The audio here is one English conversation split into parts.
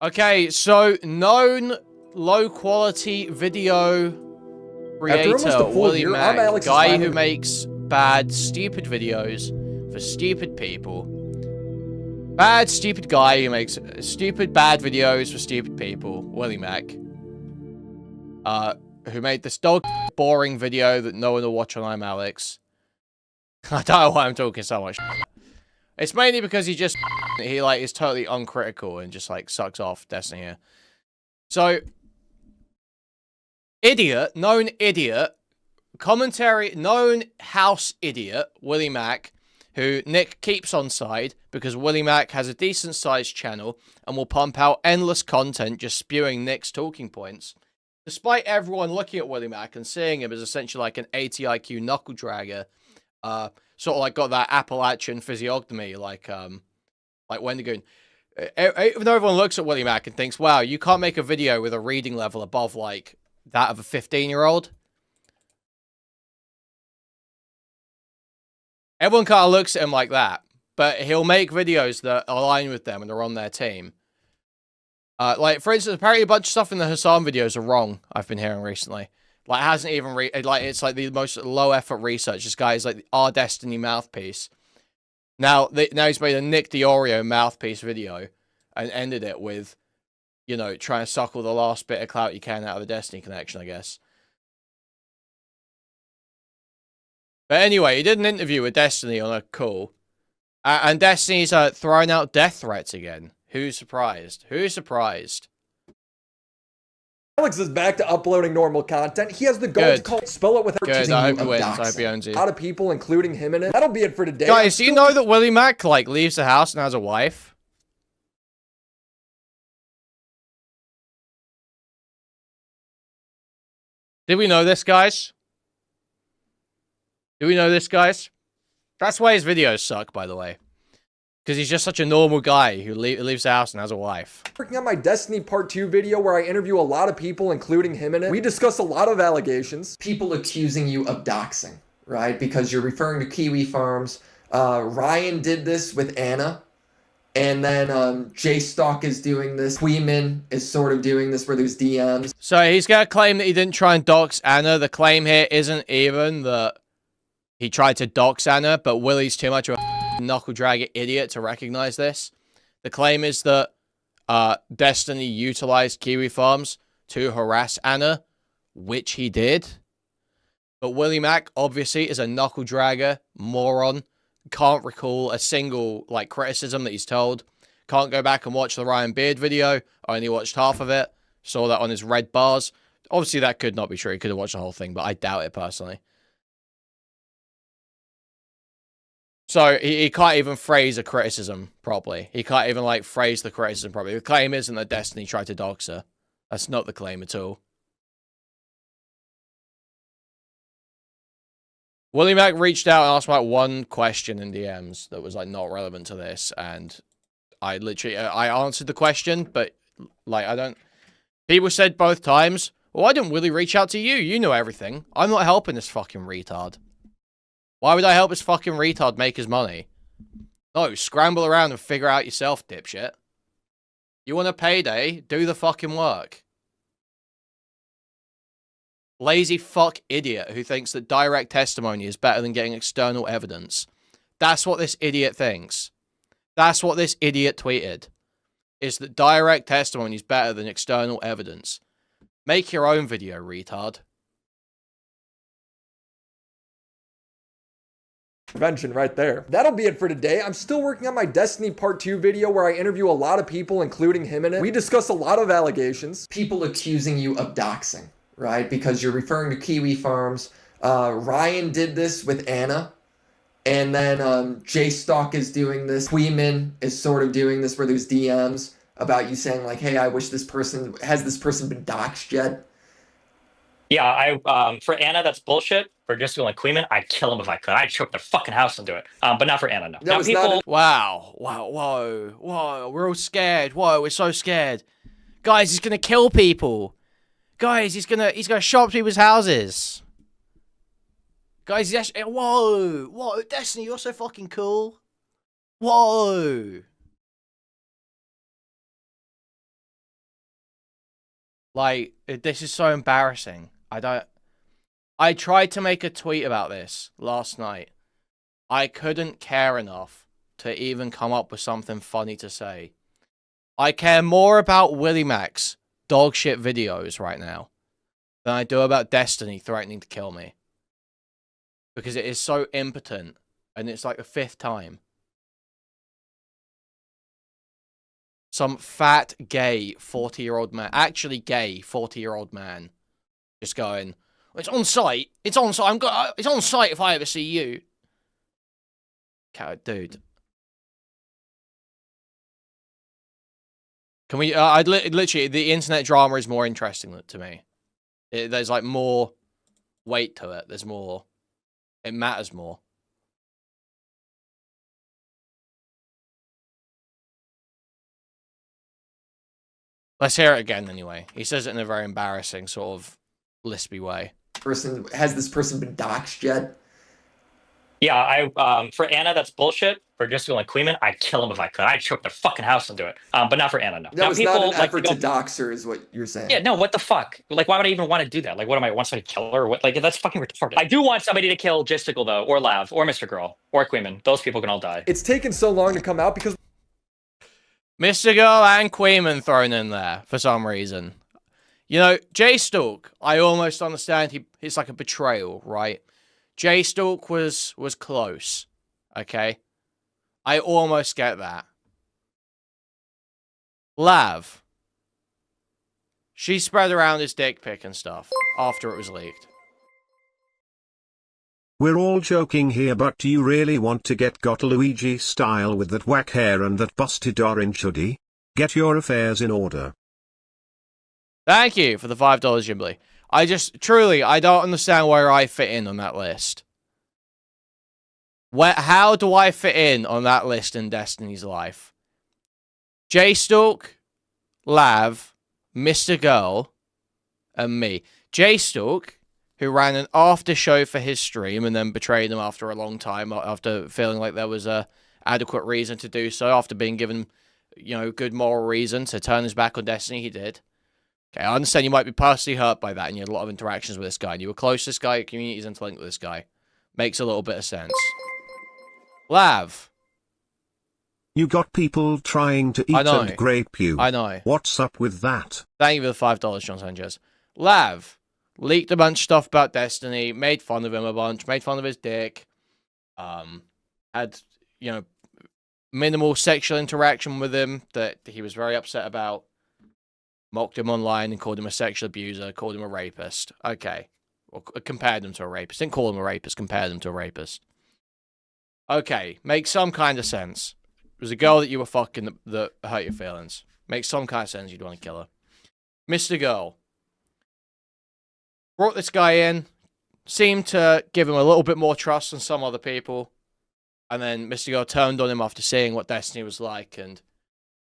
Okay, so known low-quality video creator, Willymac, guy who makes bad, stupid videos for stupid people. Bad, stupid guy who makes stupid, bad videos for stupid people, Willymac. Who made this dog boring video that no one will watch on I'm Alex. I don't know why I'm talking so much. It's mainly because he like is totally uncritical and just like sucks off Destiny here. So known house idiot, Willymac, who Nick keeps on side because Willymac has a decent sized channel and will pump out endless content just spewing Nick's talking points. Despite everyone looking at Willymac and seeing him as essentially like an 80 IQ knuckle dragger, sort of like got that Appalachian physiognomy, like Wendigoon. Even though everyone looks at Willymac and thinks, wow, you can't make a video with a reading level above, like, that of a 15-year-old. Everyone kind of looks at him like that. But he'll make videos that align with them and are on their team. Like, for instance, apparently a bunch of stuff in the Hassan videos are wrong, I've been hearing recently. Like, hasn't even it's like the most low-effort research. This guy is like our Destiny mouthpiece. Now he's made a Nick DiOrio mouthpiece video and ended it with, you know, trying to suckle the last bit of clout you can out of the Destiny connection, I guess. But anyway, he did an interview with Destiny on a call. And Destiny's throwing out death threats again. Who's surprised? Who's surprised? Alex is back to uploading normal content. He has the goal to spell it without choosing I hope he wins. I hope he owns you. A lot of people, including him in it. That'll be it for today. Guys, do you know that Willymac, like, leaves the house and has a wife? Did we know this, guys? Do we know this, guys? That's why his videos suck, by the way. Because he's just such a normal guy who leaves the house and has a wife. Working on my Destiny Part 2 video where I interview a lot of people, including him in it. We discuss a lot of allegations. People accusing you of doxing, right? Because you're referring to Kiwi Farms. Ryan did this with Anna. And then J-Stock is doing this. Kuihman is sort of doing this where there's DMs. So he's going to claim that he didn't try and dox Anna. The claim here isn't even that he tried to dox Anna, but Willie's too much of a knuckle-dragger idiot to recognize this. The claim is that Destiny utilized Kiwi Farms to harass Anna, which he did. But Willymac, obviously, is a knuckle-dragger, moron. Can't recall a single, like, criticism that he's told. Can't go back and watch the Ryan Beard video. I only watched half of it. Saw that on his red bars. Obviously, that could not be true. He could have watched the whole thing, but I doubt it, personally. So, he can't even phrase a criticism properly. He can't even, like, phrase the criticism properly. The claim isn't that Destiny tried to dox her. That's not the claim at all. Willymac reached out and asked about one question in DMs that was, like, not relevant to this, and I literally, I answered the question, but, like, I don't... People said both times, well, why didn't Willie reach out to you? You know everything. I'm not helping this fucking retard. Why would I help this fucking retard make his money? No, scramble around and figure out yourself, dipshit. You want a payday? Do the fucking work. Lazy fuck idiot who thinks that direct testimony is better than getting external evidence. That's what this idiot thinks. That's what this idiot tweeted. Is that direct testimony is better than external evidence. Make your own video, retard. Prevention right there. That'll be it for today. I'm still working on my Destiny Part 2 video where I interview a lot of people, including him in it. We discuss a lot of allegations. People accusing you of doxing, right? Because you're referring to Kiwi Farms. Ryan did this with Anna. And then J-Stock is doing this. Kuihman is sort of doing this where there's DMs about you saying like, hey, I wish this person, has this person been doxed yet? Yeah, for Anna, that's bullshit. For just doing like Kuihman, I'd kill him if I could. I'd choke their fucking house and do it. But not for Anna, no. Now people... Wow, whoa, we're all scared. Whoa, we're so scared. Guys, he's gonna kill people. Guys, he's gonna show up people's houses. Guys, he's actually, whoa, Destiny, you're so fucking cool. Whoa. Like, this is so embarrassing. I tried to make a tweet about this last night. I couldn't care enough to even come up with something funny to say. I care more about Willymac's dogshit videos right now than I do about Destiny threatening to kill me. Because it is so impotent, and it's like the 5th time. Some fat, gay, 40-year-old man, actually gay, 40-year-old man, just going, it's on site, it's on site, it's on site if I ever see you. Dude. Can we, literally, the internet drama is more interesting to me. There's like more weight to it. There's more, it matters more. Let's hear it again anyway. He says it in a very embarrassing, sort of lispy way. Has this person been doxed yet? Yeah, for Anna, that's bullshit. For just like Kuihman, I'd kill him if I could. I'd choke their fucking house and do it. But not for Anna, no. That was not an effort to dox her, is what you're saying. Yeah, no, what the fuck? Like, why would I even want to do that? Like, what am I, want somebody to kill her or what? Like, that's fucking retarded. I do want somebody to kill Jistical, though, or Lav, or Mr. Girl, or Kuihman. Those people can all die. It's taken so long to come out because Mr. Girl and Kuihman thrown in there for some reason. You know, Jay Stalk, I almost understand it's like a betrayal, right? Jay Stalk was close, okay? I almost get that. Lav. She spread around his dick pic and stuff after it was leaked. We're all joking here, but do you really want to get got Luigi style with that whack hair and that busted orange hoodie? Get your affairs in order. Thank you for the $5, Ghibli. I don't understand where I fit in on that list. How do I fit in on that list in Destiny's life? Jay Stalk, Lav, Mr. Girl, and me. Jay Stalk, who ran an after show for his stream and then betrayed him after a long time, after feeling like there was a adequate reason to do so, after being given, you know, good moral reason to turn his back on Destiny, he did. Okay, I understand you might be personally hurt by that, and you had a lot of interactions with this guy, and you were close to this guy, your community's interlinked with this guy. Makes a little bit of sense. Lav. You got people trying to eat and grape you. I know. What's up with that? Thank you for the $5, John Sanchez. Lav. Leaked a bunch of stuff about Destiny, made fun of him a bunch, made fun of his dick. Had, you know, minimal sexual interaction with him that he was very upset about. Mocked him online and called him a sexual abuser, called him a rapist. Okay. Or compared him to a rapist. Didn't call him a rapist, compared him to a rapist. Okay. Makes some kind of sense. It was a girl that you were fucking that hurt your feelings. Makes some kind of sense you'd want to kill her. Mr. Girl. Brought this guy in. Seemed to give him a little bit more trust than some other people. And then Mr. Girl turned on him after seeing what Destiny was like and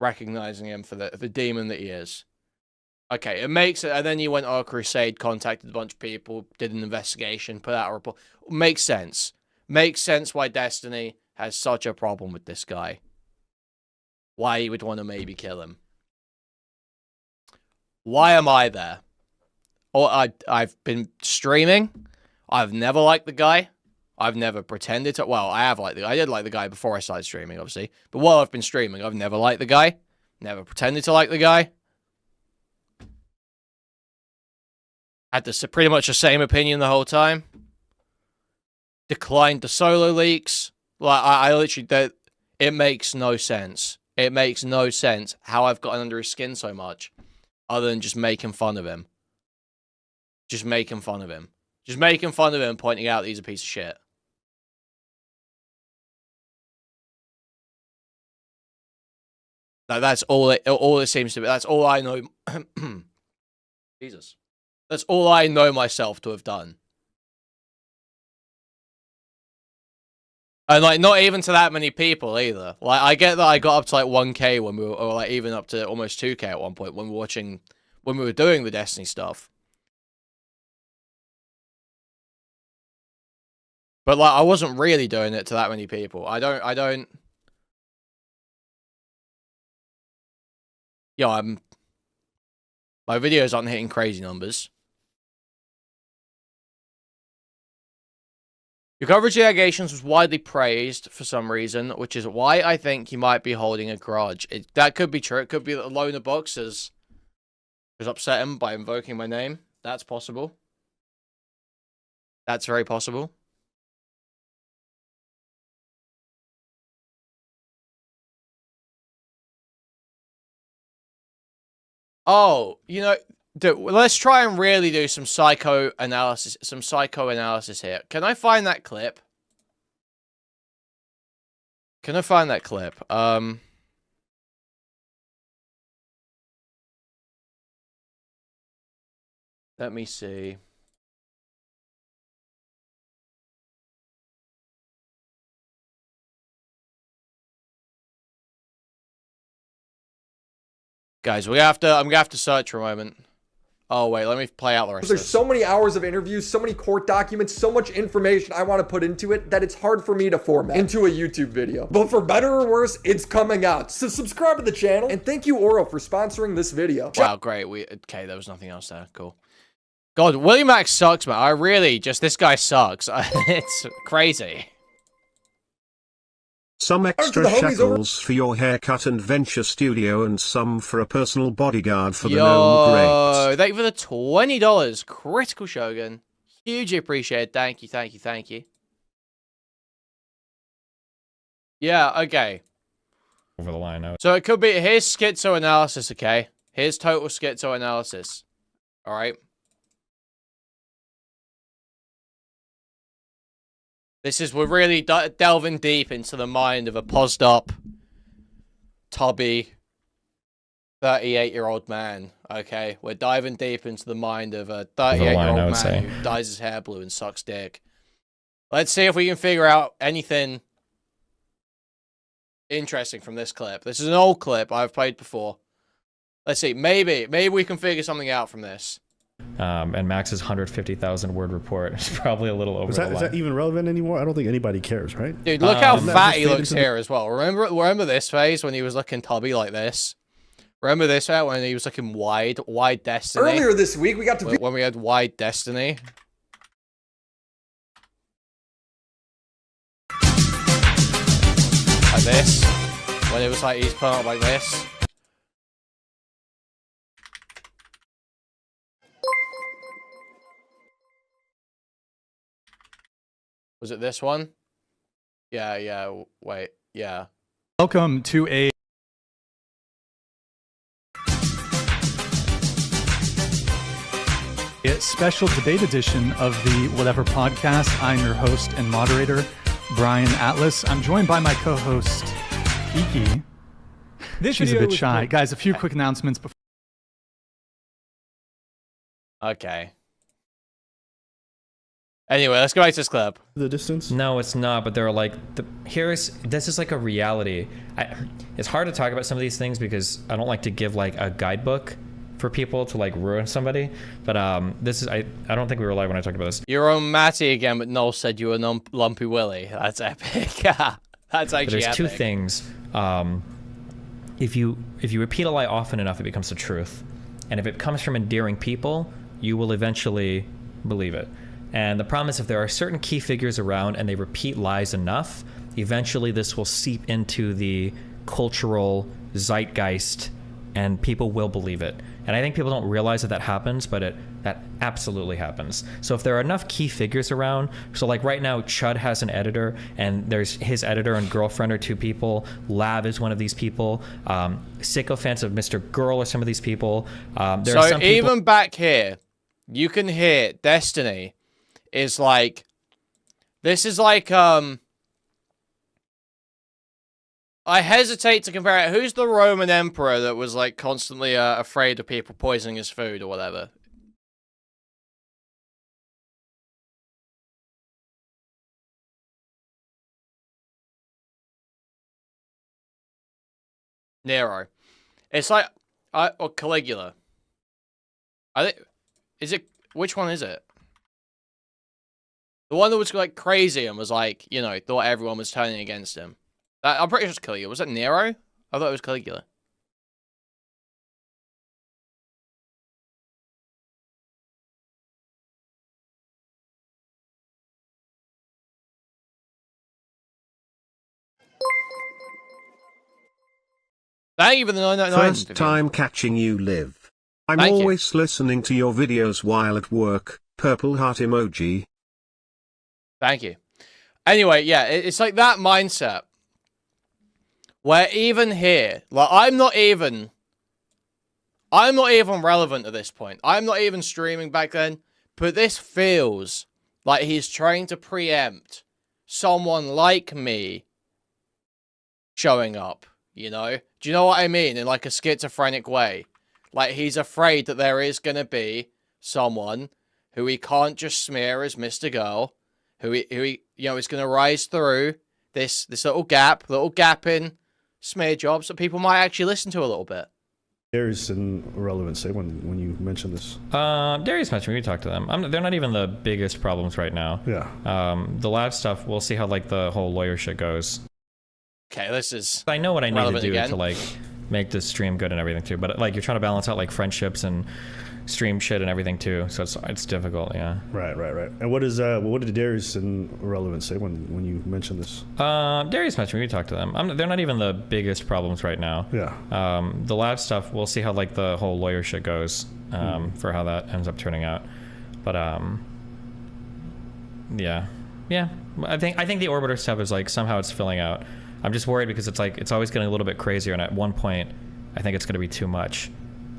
recognizing him for the demon that he is. Okay, it makes it, and then you went on a crusade, contacted a bunch of people, did an investigation, put out a report. Makes sense. Makes sense why Destiny has such a problem with this guy. Why he would want to maybe kill him. Why am I there? I've been streaming. I've never liked the guy. I've never pretended to. Well, I have liked the guy. I did like the guy before I started streaming, obviously. But while I've been streaming, I've never liked the guy. Never pretended to like the guy. Had pretty much the same opinion the whole time. Declined the solo leaks. Like, I literally, it makes no sense. It makes no sense how I've gotten under his skin so much. Other than just making fun of him. Just making fun of him. Just making fun of him, pointing out that he's a piece of shit. That's all it seems to be. That's all I know. Jesus. That's all I know myself to have done. And, like, not even to that many people, either. Like, I get that I got up to, like, 1K when we were, or, like, even up to almost 2K at one point when we were doing the Destiny stuff. But, like, I wasn't really doing it to that many people. I don't... Yo, My videos aren't hitting crazy numbers. Your coverage of the allegations was widely praised for some reason, which is why I think you might be holding a grudge. That could be true. It could be that the loner box has upset him by invoking my name. That's possible. That's very possible. Oh, you know, let's try and really do some psychoanalysis here. Can I find that clip? Can I find that clip? Let me see. Guys, I'm gonna have to search for a moment. Oh wait, let me play out the rest of this. There's so many hours of interviews, so many court documents, so much information I want to put into it that it's hard for me to format into a YouTube video. But for better or worse, it's coming out. So subscribe to the channel, and thank you Oro for sponsoring this video. Wow, great. Okay, there was nothing else there. Cool. God, Willymac sucks, man. This guy sucks. It's crazy. Some extra shackles for your haircut and venture studio, and some for a personal bodyguard for the gnome grapes. Thank you for the $20. Critical Shogun. Hugely appreciated. Thank you, thank you, thank you. Yeah, okay. Over the line out. So it could be, here's schizoanalysis, okay? Here's total schizoanalysis. Alright? We're really delving deep into the mind of a posed up, tubby, 38-year-old man, okay? We're diving deep into the mind of a 38-year-old man who dyes his hair blue and sucks dick. Let's see if we can figure out anything interesting from this clip. This is an old clip I've played before. Let's see, maybe we can figure something out from this. And Max's 150,000 word report is probably a little over the line. Is that even relevant anymore? I don't think anybody cares, right? Dude, look how fat he looks here as well. Remember this phase when he was looking tubby like this? Remember this phase when he was looking wide Destiny? Earlier this week, we got to... When we had wide Destiny. Like this. When it was like, he's put up like this. Was it this one? Yeah, wait, yeah. Welcome to a special debate edition of the Whatever Podcast. I'm your host and moderator, Brian Atlas. I'm joined by my co-host, Iki. She's a bit shy. Guys, a few quick announcements before. Okay. Anyway, let's go back to this clip. The distance? No, it's not, but there are like, this is like a reality. It's hard to talk about some of these things because I don't like to give like a guidebook for people to like ruin somebody, but this is, I don't think we were live when I talked about this. You're on Matty again, but Noel said you were Lumpy Willie. That's epic. That's actually There's epic. two things. If you repeat a lie often enough, it becomes the truth. And if it comes from endearing people, you will eventually believe it. And the problem is if there are certain key figures around and they repeat lies enough, eventually this will seep into the cultural zeitgeist and people will believe it. And I think people don't realize that happens, but that absolutely happens. So if there are enough key figures around, so like right now, Chud has an editor, and there's his editor and girlfriend are two people. Lav is one of these people. Sycophants of Mr. Girl are some of these people. There are some people even back here, you can hear Destiny is like, this is like, I hesitate to compare it. Who's the Roman emperor that was like constantly afraid of people poisoning his food or whatever? Nero. It's like, or Caligula. I think, which one is it? The one that was like crazy and was like, you know, thought everyone was turning against him. I'm pretty sure it's Caligula. Was that Nero? I thought it was Caligula. Thank you for the 999. First time catching you live. I'm Thank you. always listening to your videos while at work. Purple heart emoji. Thank you. Anyway, yeah, it's like that mindset where even here, like I'm not even relevant at this point. I'm not even streaming back then, but this feels like he's trying to preempt someone like me showing up, you know? Do you know what I mean? In like a schizophrenic way. Like he's afraid that there is going to be someone who he can't just smear as Mr. Girl, who he you know, is going to rise through this little gap in smear jobs that people might actually listen to a little bit. Darius and Irrelevant say when you mention this. Darius mentioned we talked to them. They're not even the biggest problems right now. Yeah. The lab stuff, we'll see how like the whole lawyer shit goes. Okay, this is. I know what I need to do again. to like make this stream good and everything too, but like you're trying to balance out like friendships and stream shit and everything too, so it's difficult. Yeah. Right. And what did Darius and Irrelevant say when you mentioned this? Darius mentioned we talked to them. They're not even the biggest problems right now. Yeah. The lab stuff, we'll see how like the whole lawyer shit goes for how that ends up turning out. But yeah. I think the orbiter stuff is like somehow it's filling out. I'm just worried because it's like it's always getting a little bit crazier, and at one point, I think it's going to be too much.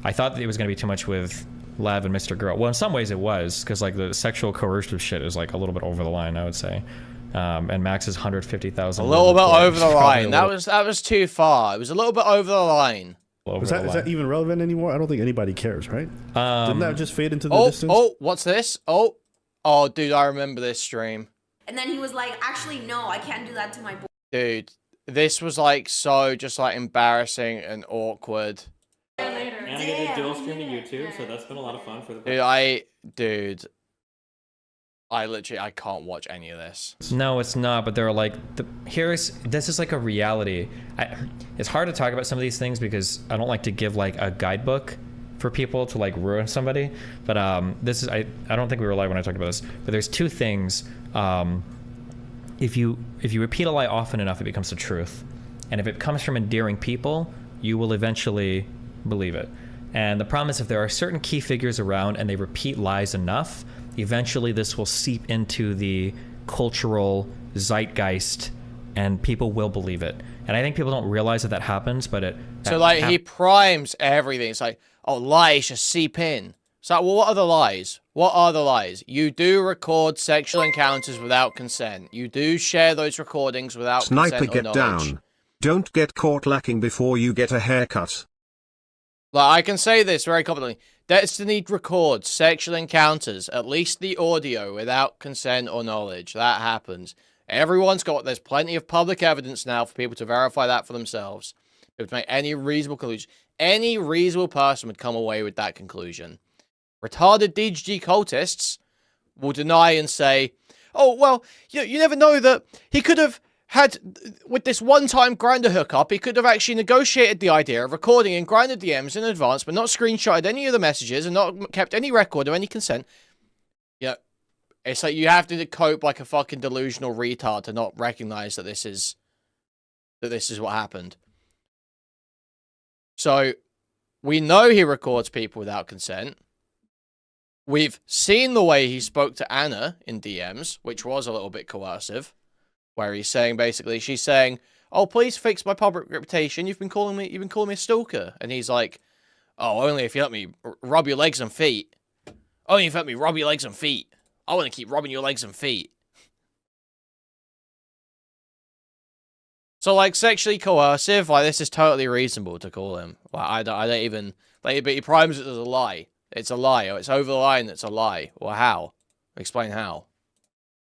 I thought that it was going to be too much with Lav and Mr. Girl. Well, in some ways it was, because like the sexual coercive shit is like a little bit over the line, I would say. And Max's 150,000. A little bit over the line. That was too far. It was a little bit over the line. Is that even relevant anymore? I don't think anybody cares, right? Didn't that just fade into the distance? Oh, what's this? Oh, dude, I remember this stream. And then he was like, actually, no, I can't do that to my boy. Dude, this was like so just like embarrassing and awkward. And I get to dual stream to YouTube, so that's been a lot of fun for the. Dude, I can't watch any of this. No, it's not. But there are like, this is like a reality. It's hard to talk about some of these things because I don't like to give like a guidebook for people to like ruin somebody. But this is I don't think we were live when I talked about this. But there's two things. If you repeat a lie often enough, it becomes the truth. And if it comes from endearing people, you will eventually believe it. And the problem is if there are certain key figures around and they repeat lies enough, eventually this will seep into the cultural zeitgeist and people will believe it. And I think people don't realize that happens, but So like he primes everything. It's like, oh, lies just seep in. It's like, well, what are the lies? What are the lies? You do record sexual encounters without consent. You do share those recordings without Sniper, consent or get knowledge. down. Don't get caught lacking before you get a haircut. Like, I can say this very confidently. Destiny records sexual encounters, at least the audio, without consent or knowledge. That happens. There's plenty of public evidence now for people to verify that for themselves. People to make any reasonable conclusion. Any reasonable person would come away with that conclusion. Retarded DGG cultists will deny and say, oh, well, you never know that he could have had, with this one-time Grindr hookup, he could have actually negotiated the idea of recording in Grindr DMs in advance, but not screenshotted any of the messages and not kept any record of any consent. Yeah, it's like you have to cope like a fucking delusional retard to not recognize that this is what happened. So, we know he records people without consent. We've seen the way he spoke to Anna in DMs, which was a little bit coercive, where he's saying basically, she's saying, "Oh, please fix my public reputation. You've been calling me a stalker," and he's like, "Oh, only if you let me rub your legs and feet. Only if you let me rub your legs and feet. I want to keep rubbing your legs and feet." So, like, sexually coercive, like, this is totally reasonable to call him. Like, I don't even, like, but he primes it as a lie. It's a lie. It's over the line. It's a lie. Well, how? Explain how.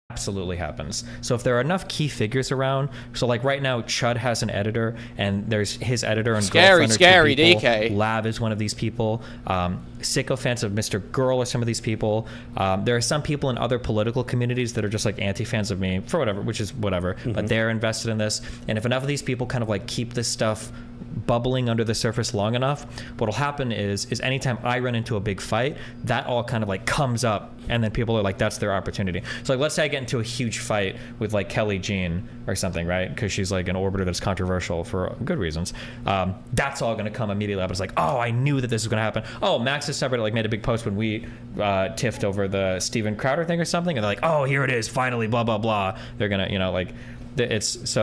Absolutely happens. So if there are enough key figures around, so like right now, Chud has an editor, and there's his editor and girlfriend are two people. DK. Lav is one of these people. Sycophants of Mr. Girl are some of these people. There are some people in other political communities that are just like anti-fans of me for whatever, which is whatever, but they're invested in this. And if enough of these people kind of like keep this stuff bubbling under the surface long enough, what'll happen is anytime I run into a big fight, that all kind of like comes up, and then people are like, that's their opportunity. So like, let's say I get into a huge fight with like Kelly Jean or something, right? Because she's like an orbiter that's controversial for good reasons. That's all going to come immediately up. It's like, oh, I knew that this was going to happen. Oh, Max is separate. Like made a big post when we tiffed over the Steven Crowder thing or something, and they're like, oh, here it is, finally, blah blah blah. They're gonna, you know, like. It's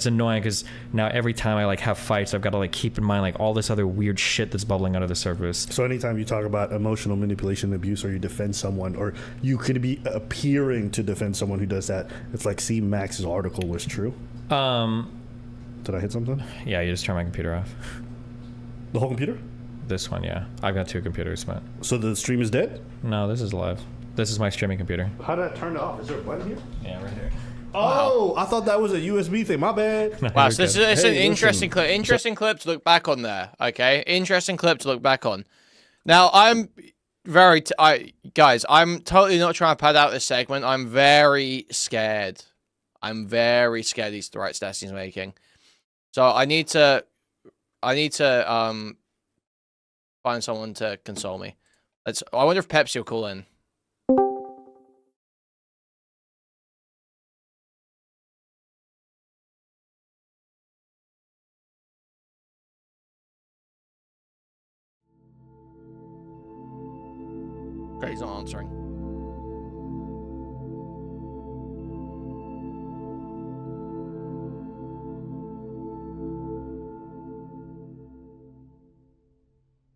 annoying because now every time I like have fights, I've got to like keep in mind like all this other weird shit that's bubbling under the surface. So anytime you talk about emotional manipulation and abuse, or you defend someone, or you could be appearing to defend someone who does that, it's like, see, Max's article was true. Did I hit something? Yeah, you just turned my computer off. The whole computer? This one, yeah. I've got 2 computers, but. So the stream is dead? No, this is live. This is my streaming computer. How did I turn it off? Is there a button here? Yeah, right here. Oh, wow. I thought that was a USB thing. My bad. Wow, so it's an interesting clip. Interesting clip to look back on there. Okay, interesting clip to look back on. Now I'm guys, I'm totally not trying to pad out this segment. I'm very scared. I'm very scared these are the right Destiny's making. So I need to find someone to console me. I wonder if Pepsi will call in. Okay, he's not answering.